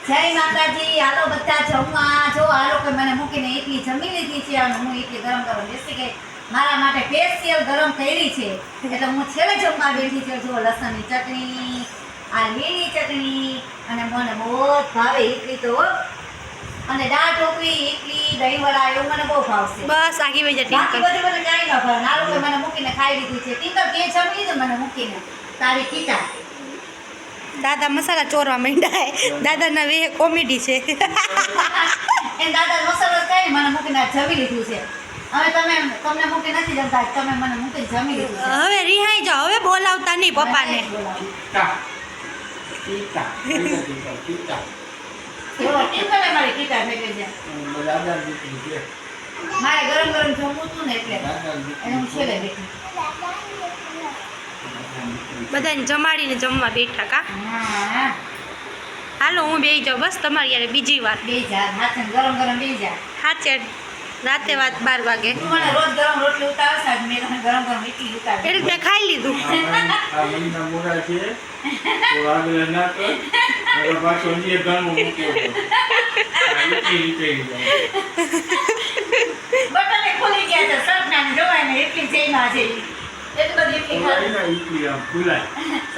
જય માતાજી, હાલો બધા જમવા. જો આ લોકો મને મૂકીને એટલી જમી લીધી છે અને હું એટલી ગરમ ગરમ બેસી ગઈ. મારા માટે સ્પેશિયલ ગરમ કરી છે એટલે હું છેલ્લે જમવા બેઠી છું. જો લસણની ચટણી, આ લીલી ચટણી અને મને બહુ જ ભાવે એટલી તો. અને દાળ ઢોકળી, ઇડલી, દહીંવડા એવું મને બહુ ભાવશે. બસ આગી વઈ જા બાકી ટિંકલ. બધું મને કાંઈ ન ભાવે. આ લોકો મને મૂકીને ખાઈ લીધું છે. ટિંકલ તે જમી લીધું મને મૂકીને તારી ટીકા. દાદા મસાલા ચોરવા માંડ્યા હે. દાદાના વે કોમેડી છે. એમ દાદા મસાલો કઈ મને મૂકીને જમી લીધું છે. હવે તમને મૂકી નથી જમતા, તમે મને મૂકીને જમી લીધું છે. હવે રિહાઈ જાઓ, હવે બોલાવતા નહીં પપ્પાને. એવો ટીંકલે મારી ટીકા થઈ ગઈ છે. મારે ગરમ ગરમ જમવું હતું ને એટલે એને હું છેલ્લે બેઠી. બધાને જમાડીને જમવા બેઠા કા. હા, હાલો હું બેસી જાઉં બસ તમારી યારે બીજી વાર. બે જા હાથે ગરમ ગરમ બે જા. હાચે રાતે વાત 12 વાગે તું મને રોજ ગરમ રોટલી ઉતાવસ, આજ મેં તને ગરમ ગરમ ઇડલી ઉતાવી. એટલે મેં ખાઈ લીધું. આ મહિના મોડા છે તો આગળ ના કર હવે પાછો જે ગરમો મૂક્યો છે બટને ખુલી ગયા છે સપના ને જોવાય ને એટલી જઈમાં છે. એટલી બધી ઇડલી ખાધી. ઈટલી આમ ખુલાય